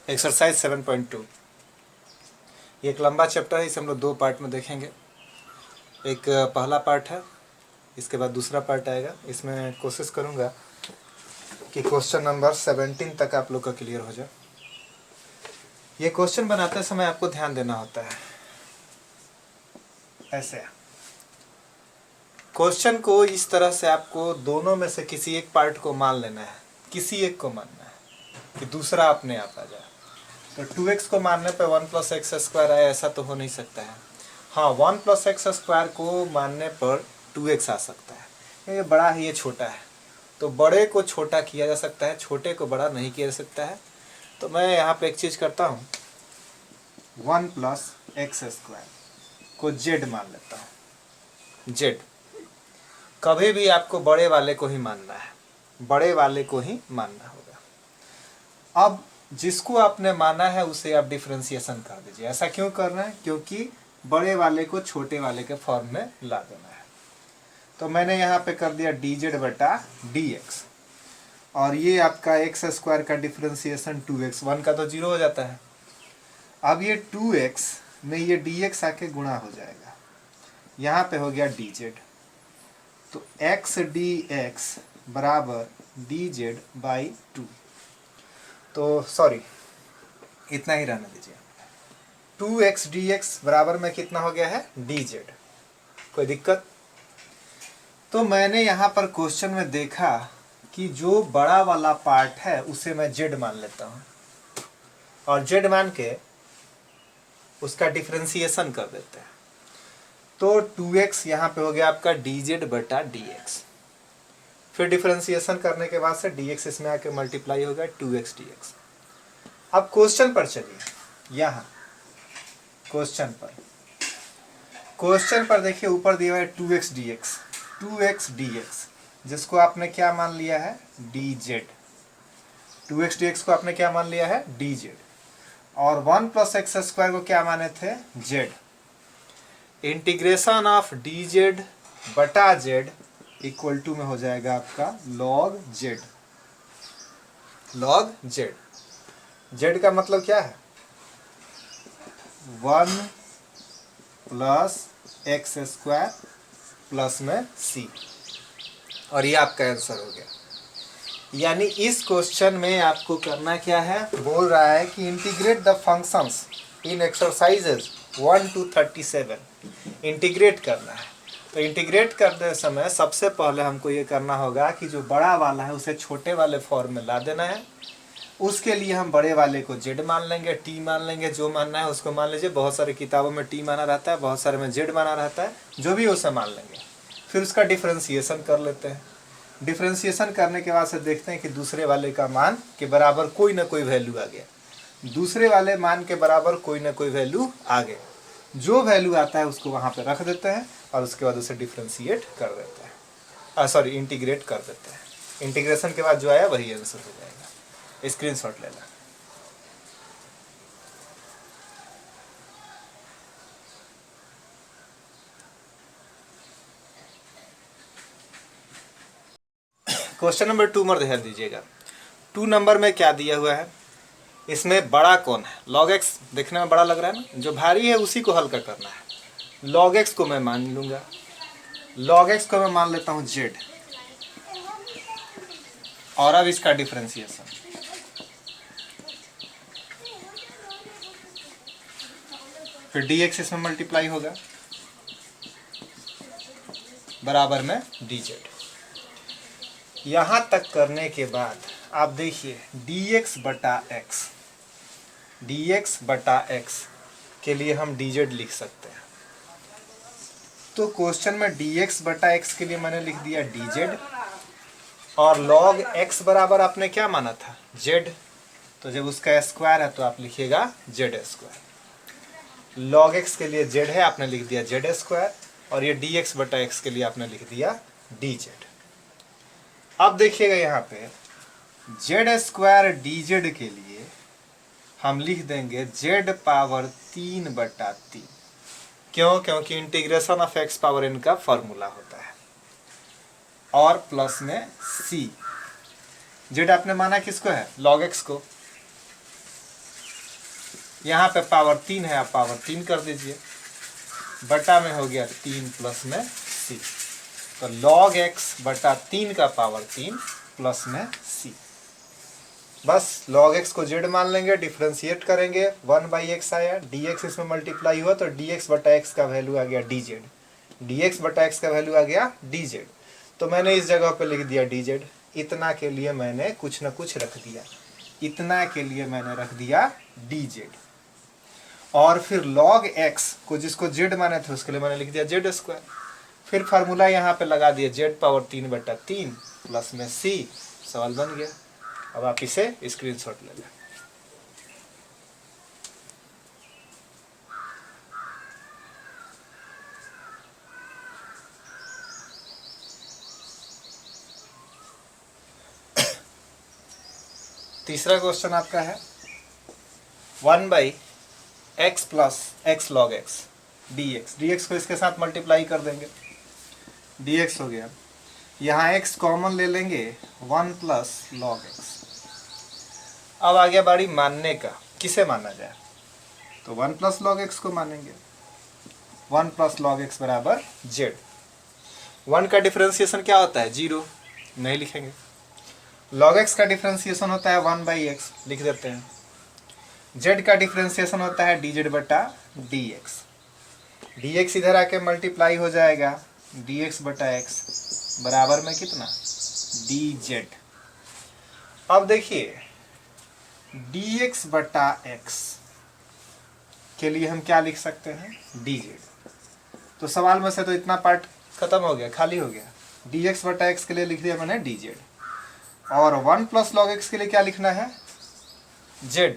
Exercise 7.2 ये एक लंबा चैप्टर है, इसे हम लोग दो पार्ट में देखेंगे। एक पहला पार्ट है, इसके बाद दूसरा पार्ट आएगा। इसमें कोशिश करूँगा कि क्वेश्चन नंबर 17 तक आप लोग का क्लियर हो जाए। ये क्वेश्चन बनाते समय आपको ध्यान देना होता है। ऐसे क्वेश्चन को इस तरह से आपको दोनों में से किसी एक पार्ट को मान लेना है, किसी एक को मानना है कि दूसरा अपने आप आ जाए। तो 2x को मानने पे 1 + x² आए, ऐसा तो हो नहीं सकता है। हाँ, 1 + x² को मानने पर 2x आ सकता है। ये बड़ा है, ये छोटा है, तो बड़े को छोटा किया जा सकता है, छोटे को बड़ा नहीं किया जा सकता है। तो मैं यहाँ पे एक चीज़ करता हूँ, 1 + x² को z मान लेता हूँ। z कभी भी आपको बड़े वाले को ही मानना है, बड़े वाले को ही मानना होगा। अब जिसको आपने माना है उसे आप डिफरेंशिएशन कर दीजिए। ऐसा क्यों करना है? क्योंकि बड़े वाले को छोटे वाले के फॉर्म में ला देना है। तो मैंने यहाँ पे कर दिया dz/dx, और ये आपका x² का डिफरेंशिएशन 2x, 1 का तो 0 हो जाता है। अब ये 2x में ये dx आके गुणा हो जाएगा, यहाँ पे हो गया dz। तो x dx बराबर dz/2। तो सॉरी, इतना ही रहने दीजिए। 2x dx बराबर में कितना हो गया है? dz। कोई दिक्कत? तो मैंने यहाँ पर क्वेश्चन में देखा कि जो बड़ा वाला पार्ट है उसे मैं z मान लेता हूँ, और z मान के उसका डिफरेंशिएशन कर देते हैं। तो 2x यहाँ पे हो गया आपका dz/dx। फिर डिफरेंशिएशन करने के बाद से dx इसमें आके मल्टीप्लाई होगा 2x dx। अब क्वेश्चन पर चलिए। यहाँ क्वेश्चन पर देखिए, ऊपर दिया हुआ है 2x dx, जिसको आपने क्या मान लिया है? dz। 2x dx को आपने क्या मान लिया है? dz। और 1 + x² को क्या माने थे? z। Integration of dz/z equal to में हो जाएगा आपका log z। log z, z का मतलब क्या है? 1 + x² प्लस में c, और ये आपका आंसर हो गया। यानी इस क्वेश्चन में आपको करना क्या है? बोल रहा है कि integrate the functions in exercises 1 to 37। Integrate करना है। तो इंटीग्रेट करते समय सबसे पहले हमको ये करना होगा कि जो बड़ा वाला है उसे छोटे वाले फॉर्म में ला देना है। उसके लिए हम बड़े वाले को z मान लेंगे, t मान लेंगे, जो मानना है उसको मान लीजिए। बहुत सारी किताबों में t माना रहता है, बहुत सारे में z माना रहता है, जो भी उसे मान लेंगे। फिर उसका डिफरेंशिएशन कर लेते हैं। डिफरेंशिएशन करने के बाद से देखते हैं कि दूसरे वाले का मान के बराबर कोई ना कोई वैल्यू आ गया। दूसरे वाले मान के बराबर कोई ना कोई वैल्यू आ गया। जो वैल्यू आता है उसको वहाँ पे रख देते हैं, और उसके बाद उसे डिफरेंशिएट कर देते हैं, इंटीग्रेट कर देते हैं। इंटीग्रेशन के बाद जो आया वही आंसर हो जाएगा। स्क्रीनशॉट लेना। क्वेश्चन नंबर 2 में ध्यान दीजिएगा। 2 नंबर में क्या दिया हुआ है? इसमें बड़ा कौन है? log x देखने में बड़ा लग रहा है ना, जो भारी है उसी को हल्का करना है। log x को मैं मान लूंगा, log x को मैं मान लेता हूँ z, और अब इसका डिफरेंशिएशन। फिर dx इसमें मल्टीप्लाई होगा बराबर में dz। यहाँ तक करने के बाद आप देखिए dx/x के लिए हम dz लिख सकते हैं। तो क्वेश्चन में dx/x के लिए मैंने लिख दिया dz, और log x बराबर आपने क्या माना था? z। तो जब उसका स्क्वायर है तो आप लिखिएगा z²। log x के लिए z है, आपने लिख दिया z², और ये dx/x के लिए आपने लिख दिया dz। अब देखिएगा यहाँ पे z² dz के लिए हम लिख देंगे z⁻3/3। क्यों? क्योंकि इंटीग्रेशन ऑफ x⁻n का फॉर्मूला होता है, और प्लस में c। z आपने माना किसको है? log x को। यहाँ पे पावर 3 है, आप पावर 3 कर दीजिए, बटा में हो गया 3 प्लस में c, तो log x बटा 3 का पावर 3 प्लस में c। बस log x को z मान लेंगे, डिफ्रेंशिएट करेंगे, 1/x आया, dx इसमें मल्टीप्लाई हुआ तो dx बटा x का वैल्यू आ गया dz, dx बटा x का वैल्यू आ गया dz। तो मैंने इस जगह पे लिख दिया dz, इतना के लिए मैंने कुछ न कुछ रख दिया, इतना के लिए मैंने रख दिया dz। और फिर log x को जिसको z माने थे उसके लिए मैंने लिख दिया z स्क्वायर। फिर फार्मूला यहाँ पे लगा दिया z पावर 3 बटा 3 प्लस में c, सवाल बन गया। अब आप इसे स्क्रीनशॉट ले लें। तीसरा क्वेश्चन आपका है 1/x plus x log x dx, dx को इसके साथ मल्टीप्लाई कर देंगे, dx हो गया, यहाँ x कॉमन ले लेंगे, 1 प्लस log x। अब आ गया बारी मानने का, किसे माना जाए, तो 1 प्लस log x को मानेंगे, 1 प्लस log x बराबर z। 1 का डिफरेंशिएशन क्या होता है, 0, नहीं लिखेंगे। log x का डिफरेंशिएशन होता है 1/x, लिख देते हैं। z का डिफरेंशिएशन होता है dz बटा dx, dx इधर आके मल्टीप्लाई हो जाएगा, dx बटा x बराबर में कितना, dz। अब देखिए dx बटा x के लिए हम क्या लिख सकते हैं, dz। तो सवाल में से तो इतना पार्ट खत्म हो गया, खाली हो गया। dx बटा x के लिए लिख दिया मैंने dz, और 1 प्लस log x के लिए क्या लिखना है, z।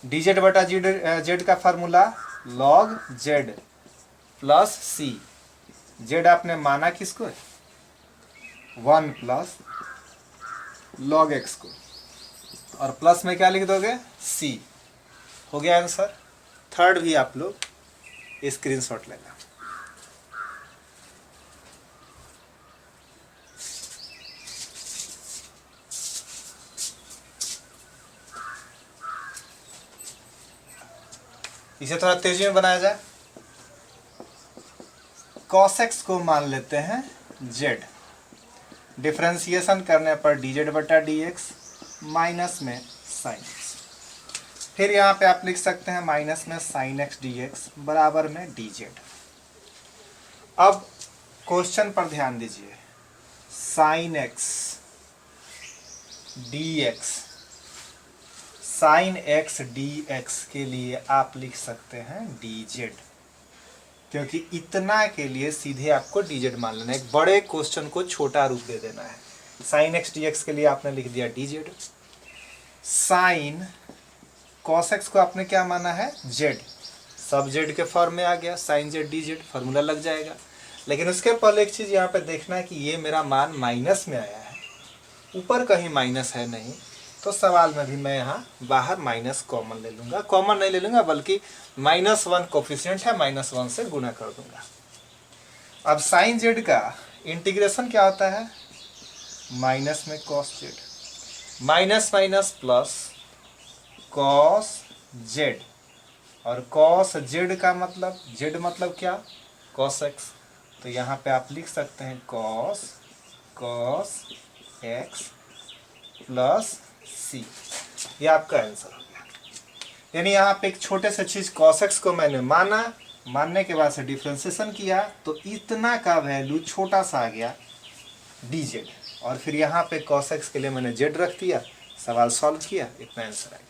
dz बटा z का formula log z plus c, z आपने माना किसको, 1 प्लस log x को, और प्लस में क्या लिख दोगे, c। हो गया आंसर। थर्ड भी आप लोग स्क्रीनशॉट लेना। इसे थोड़ा तेजी में बनाया जाए। cos x को मान लेते हैं z, डिफरेंशिएशन करने पर dz बटा dx माइनस में sin x, फिर यहाँ पे आप लिख सकते हैं माइनस में sin x dx बराबर में dz। अब क्वेश्चन पर ध्यान दीजिए, sin x dx, sin x dx के लिए आप लिख सकते हैं dz, क्योंकि इतना के लिए सीधे आपको dz मान लेना है, एक बड़े क्वेश्चन को छोटा रूप दे देना है। sin x dx के लिए आपने लिख दिया dz, sin cos x को आपने क्या माना है, z, सब z के फॉर्म में आ गया, sin z dz फार्मूला लग जाएगा। लेकिन उसके पहले एक चीज़ यहाँ पे देखना है कि ये मेरा मान माइनस में आया है, ऊपर कहीं माइनस है नहीं, तो सवाल में भी मैं यहाँ बाहर माइनस कॉमन ले लूँगा, कॉमन नहीं ले लूँगा बल्कि -1 कोफिशिएंट है, -1 से गुना कर दूँगा। अब साइन जेड का इंटीग्रेशन क्या होता है, माइनस में cos Z, minus minus plus cos Z, और कॉस जेड का मतलब, जेड मतलब क्या, कॉस एक्स, तो यहाँ पे आप लिख सकते हैं कॉस एक्स प्लस सी, ये आपका आंसर हो गया। यानी यहाँ पे एक छोटे से चीज cos x को मैंने माना, मानने के बाद से डिफ्रेंशिएशन किया तो इतना का वैल्यू छोटा सा आ गया dz, और फिर यहाँ पे cos x के लिए मैंने z रख दिया, सवाल सॉल्व किया, इतना आंसर आ गया।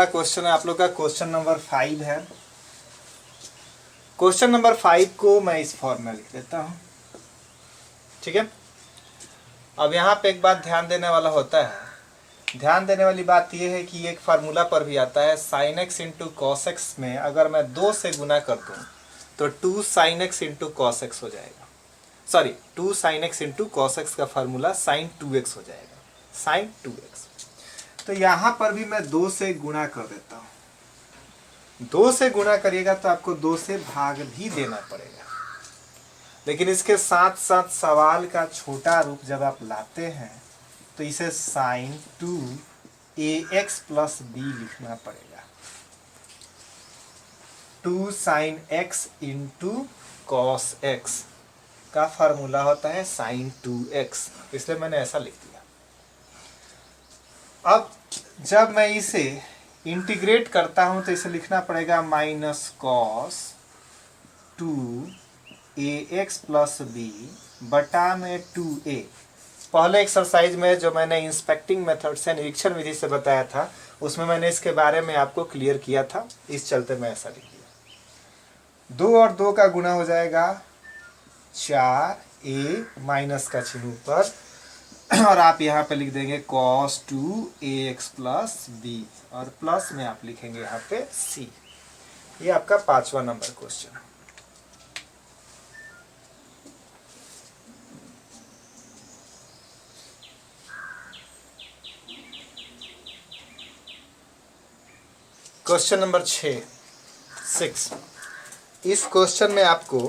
क्वेश्चन है आप लोग का, क्वेश्चन नंबर 5 है। क्वेश्चन नंबर 5 को मैं इस फॉर्म में लिख देता हूं, ठीक है। अब यहाँ पे एक बात ध्यान देने वाला होता है, ध्यान देने वाली बात यह है कि एक फार्मूला पर भी आता है sin x into cos x में अगर मैं 2 से गुना कर दूँ तो 2 sin x into cos x हो जाएगा, sorry 2 sin x into cos x का फार्मूला sin 2x हो जाएगा, sin 2x। तो यहाँ पर भी मैं 2 से गुणा कर देता हूँ, 2 से गुणा करिएगा तो आपको 2 से भाग भी देना पड़ेगा, लेकिन इसके साथ साथ सवाल का छोटा रूप जब आप लाते हैं तो इसे साइन 2ax प्लस बी लिखना पड़ेगा। 2 sine x into cos x का फार्मूला होता है साइन 2x, इसलिए मैंने ऐसा लिख दिया। अब जब मैं इसे इंटीग्रेट करता हूं तो इसे लिखना पड़ेगा minus cos 2ax plus B बटा में 2a। पहले एक्सरसाइज में जो मैंने इंस्पेक्टिंग मेथड से निरीक्षण विधि से बताया था उसमें मैंने इसके बारे में आपको क्लियर किया था, इस चलते मैं ऐसा लिख दिया। 2 और 2 का गुणा हो जाएगा 4a माइनस का चिन्ह ऊपर और आप यहाँ पे लिख देंगे cos 2ax प्लस बी और प्लस में आप लिखेंगे यहाँ पे c। ये आपका 5वां नंबर क्वेश्चन है। Question number 6। इस क्वेश्चन में आपको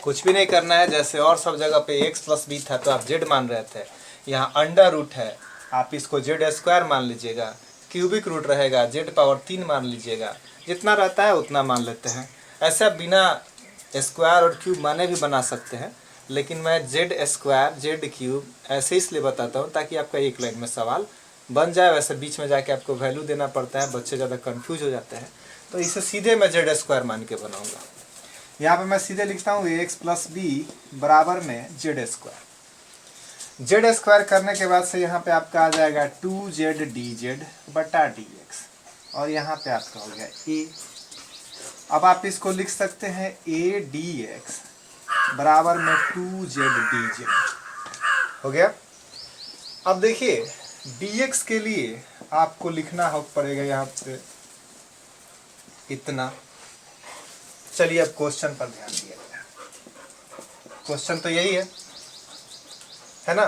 कुछ भी नहीं करना है, जैसे और सब जगह पे x प्लस बी था तो आप z मान रहे थे, यहाँ अंडर रूट है आप इसको z स्क्वायर मान लीजिएगा, क्यूबिक रूट रहेगा z पावर 3 मान लीजिएगा, जितना रहता है उतना मान लेते हैं। ऐसे आप बिना स्क्वायर और क्यूब माने भी बना सकते हैं, लेकिन मैं z स्क्वायर z क्यूब ऐसे इसलिए बताता हूँ ताकि आपका एक लाइन में सवाल बन जाए। वैसे बीच में जाके आपको वैल्यू देना पड़ता है, बच्चे ज़्यादा कन्फ्यूज हो जाते हैं, तो इसे सीधे मैं z स्क्वायर मान के बनाऊँगा। यहाँ पे मैं सीधे लिखता हूँ ax प्लस बी बराबर में z स्क्वायर करने के बाद से यहाँ पे आपका आ जाएगा 2z dz बटा dx और यहाँ पे आपका हो गया a। अब आप इसको लिख सकते हैं a dx बराबर में 2z dz हो गया। अब देखिए dx के लिए आपको लिखना हो पड़ेगा यहाँ पे इतना। चलिए अब क्वेश्चन पर ध्यान दिया जाए। क्वेश्चन तो यही है ना,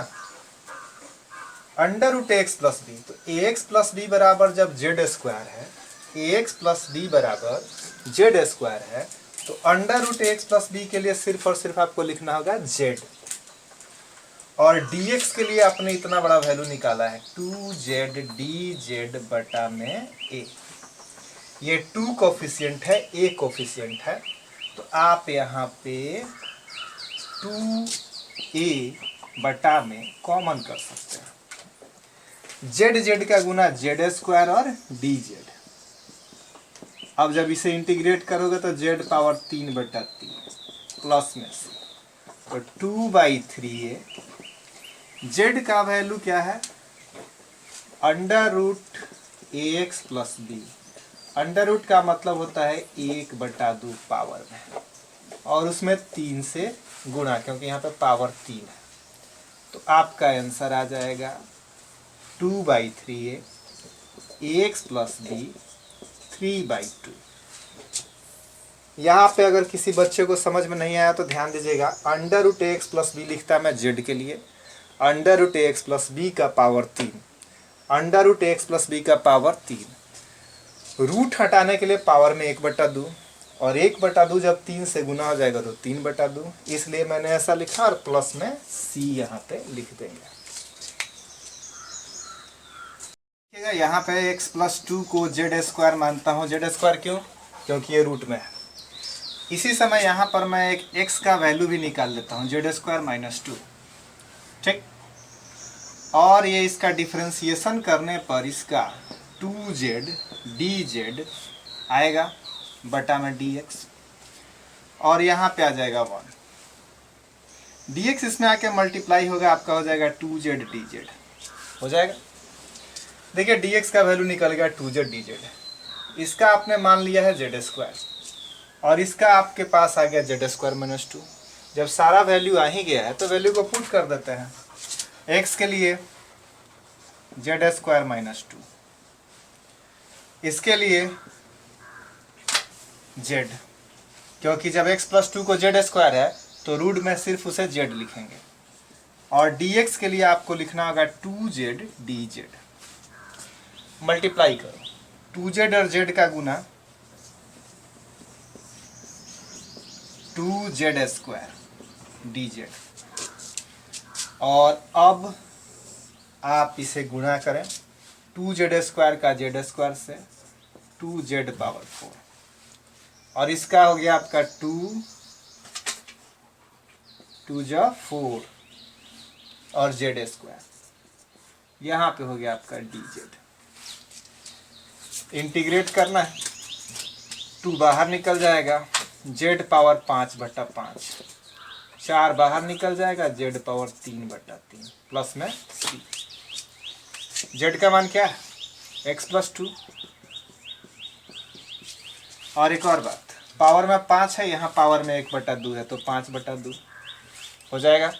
under root x plus B. तो ax प्लस बी बराबर जब z स्क्वायर है, ax प्लस बी बराबर z स्क्वायर है, तो under root x plus B के लिए सिर्फ और सिर्फ आपको लिखना होगा z, और dx के लिए आपने इतना बड़ा वैल्यू निकाला है 2z dz बटा में a। ये 2 कोफिशिएंट है, a कोफिशिएंट है, तो आप यहाँ पे 2a बटा में कॉमन कर सकते हैं। z का गुना z स्क्वायर और dz। अब जब इसे इंटीग्रेट करोगे तो z पावर 3 बटा 3 प्लस में से, तो 2/3a। z का वैल्यू क्या है, under root ax plus B. Under root का मतलब होता है 1/2 पावर में, और उसमें 3 से गुणा, क्योंकि यहाँ पे पावर 3 है। तो आपका आंसर आ जाएगा 2/3a ax प्लस बी 3/2। यहाँ पे अगर किसी बच्चे को समझ में नहीं आया तो ध्यान दीजिएगा, under root x plus b लिखता मैं z के लिए, under root x plus b का power 3, under root x plus b का पावर 3। रूट हटाने के लिए पावर में 1/2, और 1/2 जब 3 से गुना हो जाएगा तो 3/2, इसलिए मैंने ऐसा लिखा, और प्लस में c यहाँ पे लिख देंगे। यहाँ पे x प्लस 2 को z स्क्वायर मानता हूँ। z स्क्वायर क्यों, क्योंकि ये रूट में है। इसी समय यहाँ पर मैं एक x का वैल्यू भी निकाल लेता हूँ, z स्क्वायर माइनस 2, ठीक। और ये इसका डिफ्रेंसिएशन करने पर इसका 2z dz आएगा बटा में dx, और यहाँ पे आ जाएगा 1 dx, इसमें आके मल्टीप्लाई होगा, आपका हो जाएगा 2z dz हो जाएगा। देखिए dx का वैल्यू निकल गया 2z dz, इसका आपने मान लिया है z स्क्वायर, और इसका आपके पास आ गया z स्क्वायर माइनस 2। जब सारा वैल्यू आ ही गया है तो वैल्यू को पुट कर देते हैं। x के लिए z स्क्वायर माइनस 2, इसके लिए z, क्योंकि जब x प्लस 2 को z स्क्वायर है तो रूट में सिर्फ उसे z लिखेंगे, और dx के लिए आपको लिखना होगा 2z dz। मल्टीप्लाई करो, 2z और z का गुना 2z स्क्वायर डी जेड। और अब आप इसे गुणा करें 2z² का z² से 2z⁴ और इसका हो गया आपका 2 और z²। यहाँ पे हो गया आपका dz। इंटीग्रेट करना है, 2 बाहर निकल जाएगा, z⁵ (5/5), 4 बाहर निकल जाएगा, z⁻³ प्लस में c। z का मान क्या है? x+2। और एक और बात, पावर में 5 है, यहाँ पावर में 1/2 है, तो 5/2 हो जाएगा।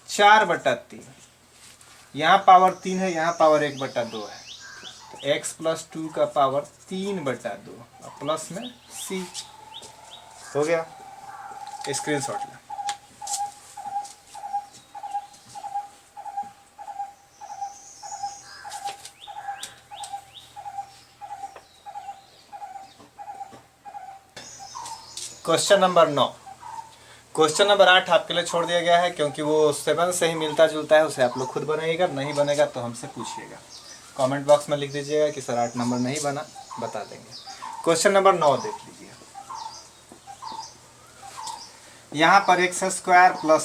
4/3, यहाँ पावर 3 है, यहाँ पावर 1/2 है, तो x+2 का पावर 3/2 प्लस में c हो गया। स्क्रीनशॉट लें। Question number 9। क्वेश्चन नंबर 8 आपके लिए छोड़ दिया गया है क्योंकि वो 7 से ही मिलता जुलता है, उसे आप लोग खुद बनाइएगा, नहीं बनेगा तो हमसे पूछिएगा। कमेंट बॉक्स में लिख दीजिएगा कि सर 8 नंबर नहीं बना, बता देंगे। क्वेश्चन नंबर 9 देख लीजिए। यहाँ पर x² +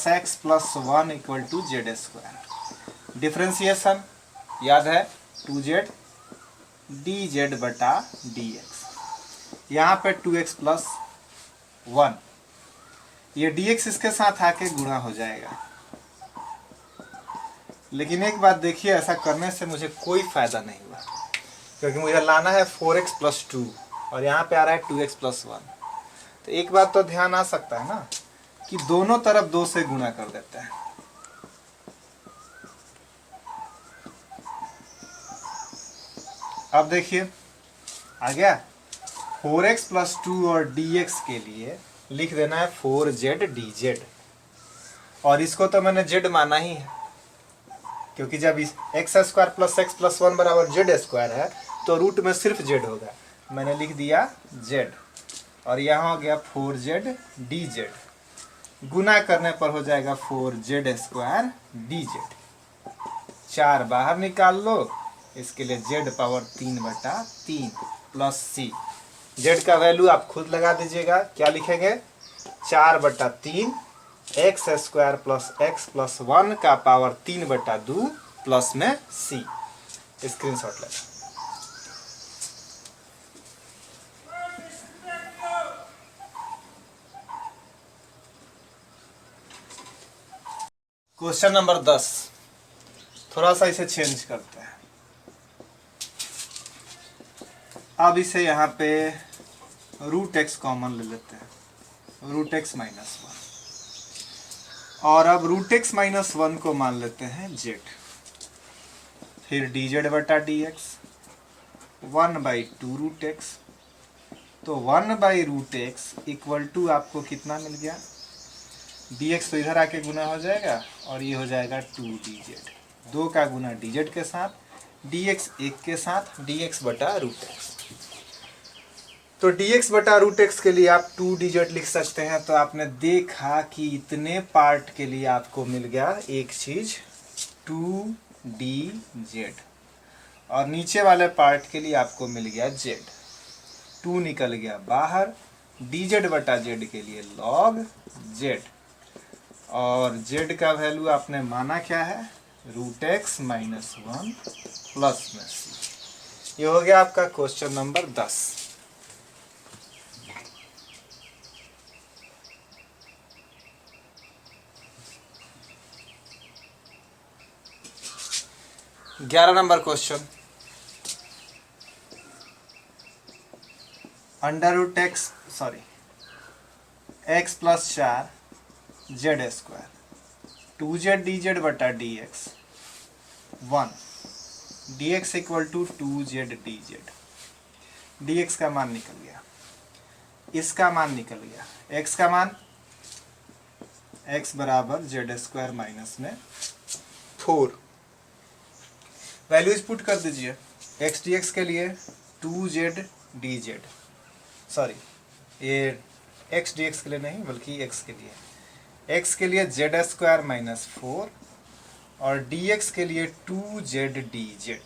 x + 1 = z²। डिफ्रेंसिएशन याद है 2z dz/dx। यहाँ पे 2x + 1, ये dx इसके साथ आके गुणा हो जाएगा। लेकिन एक बात देखिए, ऐसा करने से मुझे कोई फायदा नहीं हुआ क्योंकि मुझे लाना है 4x + 2 और यहाँ पे आ रहा है 2x + 1। तो एक बात तो ध्यान आ सकता है ना कि दोनों तरफ 2 से गुणा कर देते हैं। अब देखिए आ गया, 4x + 2 और dx के लिए लिख देना है 4z dz। और इसको तो मैंने z माना ही है क्योंकि जब इस x² + x + 1 = z² है तो रूट में सिर्फ z होगा, मैंने लिख दिया z। और यहाँ हो गया 4z dz, गुना करने पर हो जाएगा 4z² dz। 4 बाहर निकाल लो, इसके लिए z⁻³ प्लस c। z का वैल्यू आप खुद लगा दीजिएगा, क्या लिखेंगे? 4/3 x² + x + 1 का पावर 3/2 प्लस में c। स्क्रीनशॉट लेना। क्वेश्चन नंबर 10, थोड़ा सा इसे चेंज करते हैं। अब इसे यहाँ पे √x कॉमन ले लेते हैं, √x - 1। और अब √x - 1 को मान लेते हैं z। फिर dz/dx 1/2 √x, तो 1/√x = आपको कितना मिल गया? dx तो इधर आके गुना हो जाएगा और ये हो जाएगा 2dz। 2 का गुना dz के साथ, dx 1 के साथ, dx/√x। तो dx/√x के लिए आप 2dz लिख सकते हैं। तो आपने देखा कि इतने पार्ट के लिए आपको मिल गया एक चीज 2dz और नीचे वाले पार्ट के लिए आपको मिल गया z। 2 निकल गया बाहर, dz/z के लिए log z और z का वैल्यू आपने माना क्या है? √x - 1 प्लस में c। ये हो गया आपका क्वेश्चन नंबर 10। ग्यारह number question, x + 4 z², 2z dz/dx 1, dx = 2z dz। dx का मान निकल गया, इसका मान निकल गया, x का मान x = z² माइनस में 4। वैल्यूज पुट कर दीजिए। x dx के लिए 2z dz, सॉरी ये x dx के लिए नहीं बल्कि x के लिए x के लिए जेड स्क्वायर माइनस 4 और dx के लिए 2z dz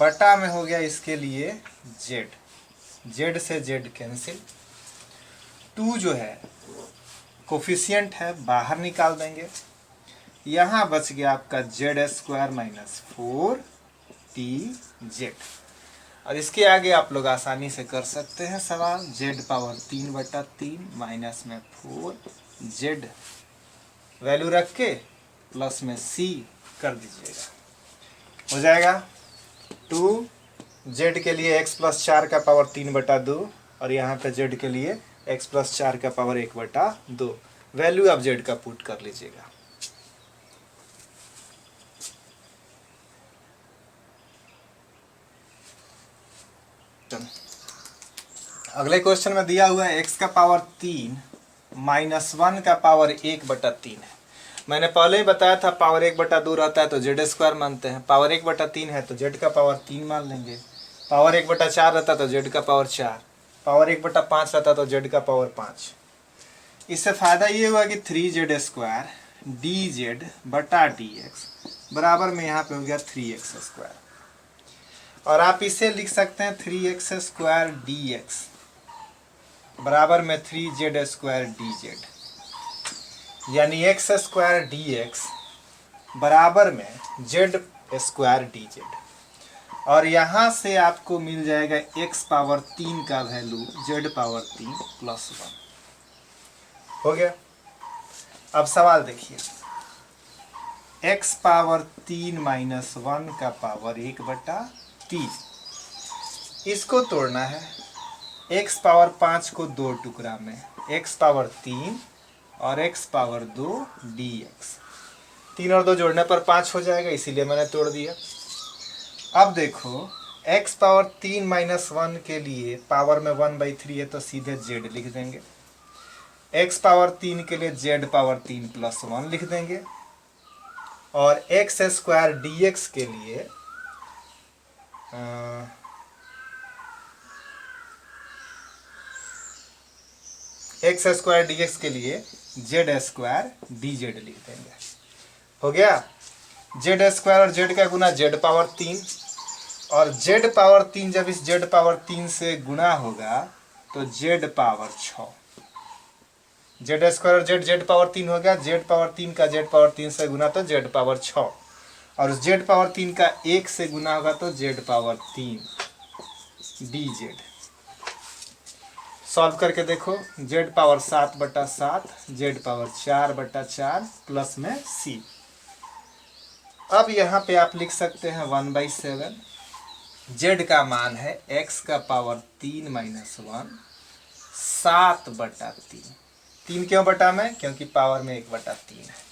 बटा में हो गया इसके लिए z से z कैंसिल। 2 जो है कोफिशिएंट है, बाहर निकाल देंगे। यहाँ बच गया आपका जेड स्क्वायर माइनस 4 dz। और इसके आगे आप लोग आसानी से कर सकते हैं सवाल, z पावर 3/3 माइनस में 4z वैल्यू रख के प्लस में c कर दीजिएगा। हो जाएगा 2z के लिए x प्लस 4 का पावर 3/2 और यहाँ पे z के लिए x प्लस 4 का पावर 1/2 वैल्यू आप z का पुट कर लीजिएगा। अगले क्वेश्चन में दिया हुआ है x का पावर 3 माइनस 1 का पावर 1/3 है। मैंने पहले ही बताया था पावर 1/2 रहता है तो जेड स्क्वायर मानते हैं, पावर 1/3 है तो जेड का पावर 3 मान लेंगे, पावर 1/4 रहता तो जेड का पावर 4, पावर 1/5 रहता तो जेड का पावर 5। इससे फायदा ये हुआ कि 3z स्क्वायर dz बटा dx बराबर में यहाँ पे हो गया 3x स्क्वायर और आप इसे लिख सकते हैं 3x स्क्वायर dx बराबर में 3z स्क्वायर dz, यानी x स्क्वायर dx बराबर में z स्क्वायर dz। और यहाँ से आपको मिल जाएगा x पावर 3 का वैल्यू z पावर 3 प्लस 1। हो गया। अब सवाल देखिए, x पावर 3 माइनस 1 का पावर 1/3, इसको तोड़ना है। x पावर 5 को 2 टुकड़ा में, x पावर 3 और x पावर 2 dx, 3 और 2 जोड़ने पर 5 हो जाएगा, इसीलिए मैंने तोड़ दिया। अब देखो x पावर 3 माइनस 1 के लिए पावर में 1/3 है तो सीधे z लिख देंगे, x पावर 3 के लिए z पावर 3 प्लस 1 लिख देंगे और x स्क्वायर dx के लिए x स्क्वायर dx के लिए z स्क्वायर dz लिख देंगे। हो गया। z स्क्वायर और z का गुना z पावर 3 और z पावर 3 जब इस z पावर 3 से गुना होगा तो z पावर 6, z स्क्वायर और z पावर 3 हो गया, z पावर 3 का z पावर 3 से गुना तो z पावर 6 और z पावर 3 का 1 से गुना होगा तो z पावर 3 dz। सॉल्व करके देखो, z power 7/7, z power 4/4 plus में c। अब यहाँ पे आप लिख सकते हैं 1/7, z का मान है x का पावर 3 माइनस 1 7/3, 3 क्यों बटा में, क्योंकि पावर में 1/3 है।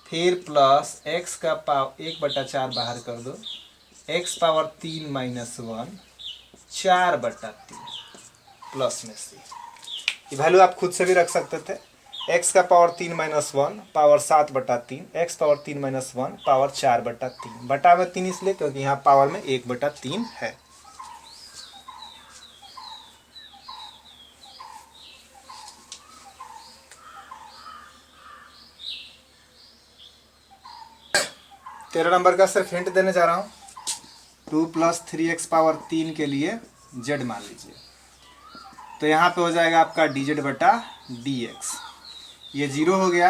फिर प्लस x का पावर 1/4 बाहर कर दो, x पावर 3 माइनस 1 4/3 प्लस में c। ये वैल्यू आप खुद से भी रख सकते थे, x का power 3 minus 1 power 7/3, x power 3 minus 1 power 4/3, बटा में 3 इसलिए क्योंकि यहाँ पावर में 1/3 है। तेरह नंबर का सिर्फ हिंट देने जा रहा हूँ। 2 + 3x पावर 3 के लिए z मान लीजिए तो यहाँ पे हो जाएगा आपका dz बटा dx, ये 0 हो गया,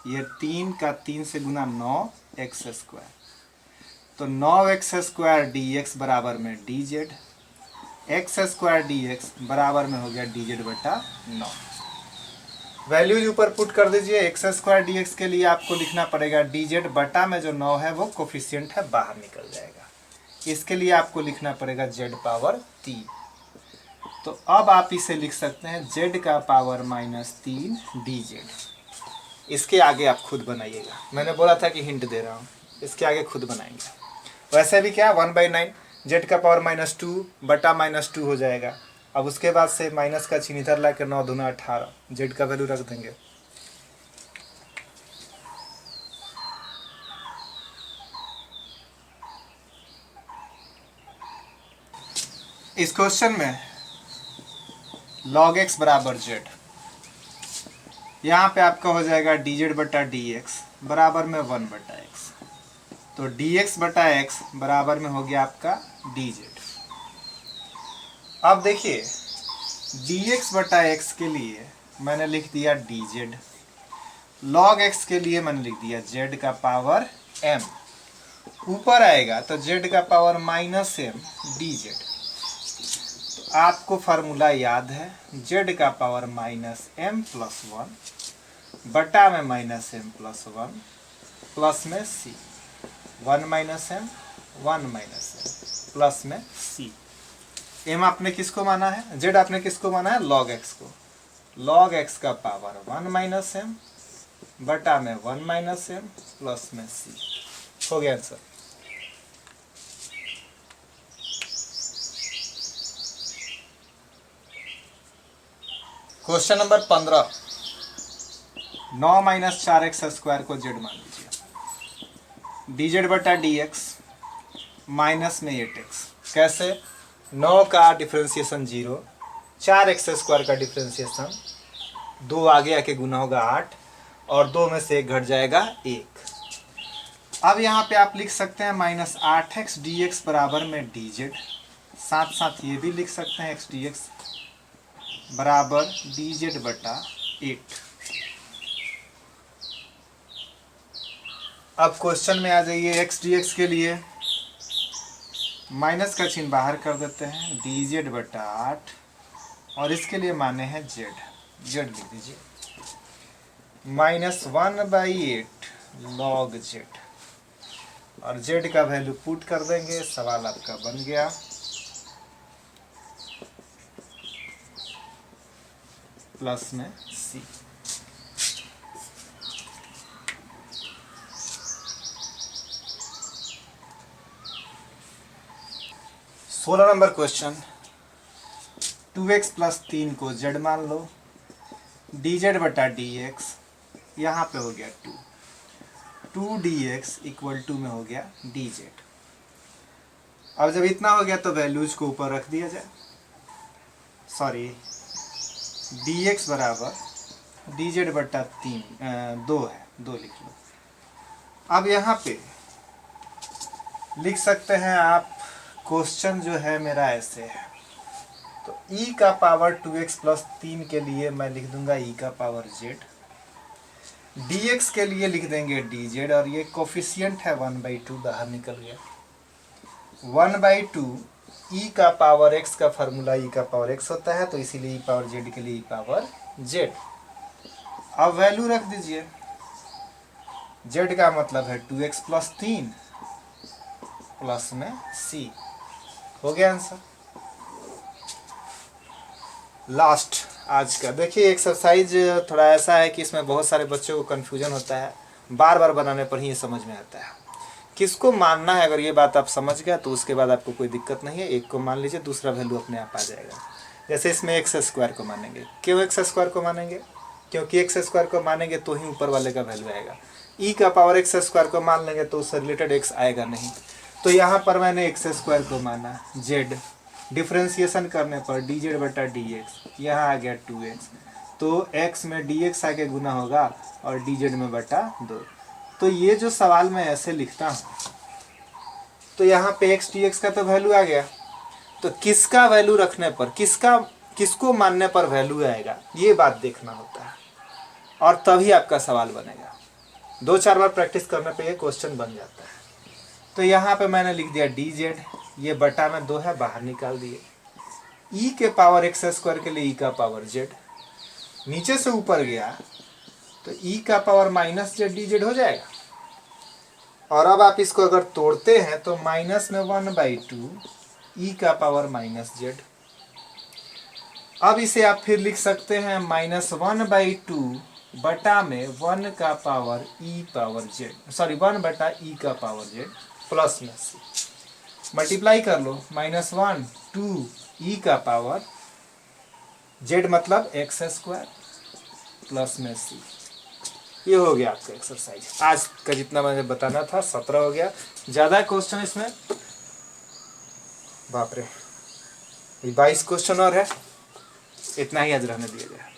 ये 3 का 3 से गुना 9x स्क्वायर, तो 9x स्क्वायर dx बराबर में dz, x स्क्वायर dx बराबर में हो गया dz बटा 9। वैल्यूज ऊपर पुट कर दीजिए। x स्क्वायर dx के लिए आपको लिखना पड़ेगा dz बटा में जो 9 है वो कोफिशिएंट है, बाहर निकल जाएगा। इसके लिए आपको लिखना पड़ेगा z पावर 3, तो अब आप इसे लिख सकते हैं z का पावर -3 dz। इसके आगे आप खुद बनाइएगा, मैंने बोला था कि हिंट दे रहा हूँ, इसके आगे खुद बनाएंगे। वैसे भी क्या 1/9 z का पावर -2 बटा -2 हो जाएगा। अब उसके बाद से माइनस का चिन्ह इधर ला कर 9 दूना 18, z का वैल्यू रख देंगे। इस क्वेश्चन में log x बराबर z, यहाँ पे आपका हो जाएगा डी जेड बटा डी एक्स बराबर में 1/x। तो डी एक्स बटा एक्स बराबर में हो गया आपका डी जेड। अब देखिए डी एक्स बटा एक्स के लिए मैंने लिख दिया डी जेड, लॉग एक्स के लिए मैंने लिख दिया जेड का पावर m, ऊपर आएगा तो जेड का power minus m D Z. तो आपको फार्मूला याद है, जेड का पावर माइनस m प्लस 1 बटा में माइनस m प्लस 1 प्लस में c, 1 minus m 1 minus m plus में c। m आपने किसको माना है, z आपने किसको माना है, log x को। log x का पावर 1 माइनस m बटा में 1 माइनस m प्लस में c। हो गया answer. Question number 15, 9 minus 4x square को z मान लीजिए। डी जेड बटा डी एक्स माइनस में 8x। कैसे, 9 का डिफ्रेंसिएशन 0, 4x स्क्वायर का डिफ्रेंसिएशन 2 आगे आके गुना होगा 8 और 2 में से 1 घट जाएगा 1। अब यहाँ पे आप लिख सकते हैं माइनस 8x डी एक्स बराबर में डी जेड, साथ साथ ये भी लिख सकते हैं x डी एक्स बराबर डी जेड बटा 8। अब क्वेश्चन में आ जाइए, x डी एक्स के लिए माइनस का चिन्ह बाहर कर देते हैं, डी जेड बटा 8 और इसके लिए माने हैं जेड, जेड लिख दीजिए माइनस 1/8 लॉग जेड और जेड का वैल्यू पुट कर देंगे, सवाल आपका बन गया। प्लस में सी। सोलह नंबर क्वेश्चन, 2x प्लस 3 को z मान लो, डी जेड बटा डी एक्स यहाँ पे हो गया 2 2dx इक्वल टू में हो गया डी जेड। अब जब इतना हो गया तो वैल्यूज को ऊपर रख दिया जाए, सॉरी dx बराबर डी जेड बटा 2 है, 2 लिख लो। अब यहाँ पे लिख सकते हैं आप, क्वेश्चन जो है मेरा ऐसे है, तो e का पावर 2x प्लस 3 के लिए मैं लिख दूंगा e का पावर z, dx के लिए लिख देंगे dz और ये कोफिशिएंट है 1/2 बाहर निकल गया। 1/2 e का पावर x का फार्मूला e का पावर x होता है, तो इसीलिए e पावर z के लिए e पावर z। अब वैल्यू रख दीजिए, z का मतलब है 2x प्लस 3 प्लस में c। हो गया आंसर। लास्ट आज का देखिए, एक्सरसाइज थोड़ा ऐसा है कि इसमें बहुत सारे बच्चों को कन्फ्यूजन होता है, बार बार बनाने पर ही ये समझ में आता है किसको मानना है। अगर ये बात आप समझ गए तो उसके बाद आपको कोई दिक्कत नहीं है, एक को मान लीजिए, दूसरा वैल्यू अपने आप आ जाएगा। जैसे इसमें एक्स स्क्वायर को मानेंगे, क्यों एक्स स्क्वायर को मानेंगे, क्योंकि एक्स स्क्वायर को मानेंगे तो ही ऊपर वाले का वैल्यू आएगा। ई का पावर एक्स स्क्वायर को मान लेंगे तो उससे रिलेटेड एक्स आएगा नहीं, तो यहाँ पर मैंने एक्स स्क्वायर को माना, जेड डिफ्रेंसिएशन करने पर डी जेड बटा डी एक्स, यहाँ आ गया 2x, तो x में dx आके गुना होगा और dz में बटा 2। तो ये जो सवाल मैं ऐसे लिखता हूँ, तो यहाँ पे x dx का तो वैल्यू आ गया, तो किसका वैल्यू रखने पर, किसको मानने पर वैल्यू आएगा, ये बात देखना होता है और तभी आपका सवाल बनेगा। 2-4 बार प्रैक्टिस करने पे ये क्वेश्चन बन जाता है। तो यहाँ पे मैंने लिख दिया dz, ये बटा में 2 है, बाहर निकाल दिए। e के पावर एक्स स्क्वायर के लिए e का पावर z, नीचे से ऊपर गया तो e का power minus Z D Z हो जाएगा। और अब आप इसको अगर तोड़ते हैं तो माइनस में 1/2 e का पावर माइनस जेड। अब इसे आप फिर लिख सकते हैं माइनस 1/2 बटा में 1 का power e power Z, sorry 1 बटा e का पावर जेड प्लस में c। मल्टीप्लाई कर लो, -1 2 e का पावर z मतलब एक्स स्क्वायर प्लस में c। ये हो गया आपका एक्सरसाइज। आज का जितना मैंने बताना था 17 हो गया। ज़्यादा क्वेश्चन इसमें, बाप रे, 22 क्वेश्चन और है, इतना ही आज रहने दिया जाए।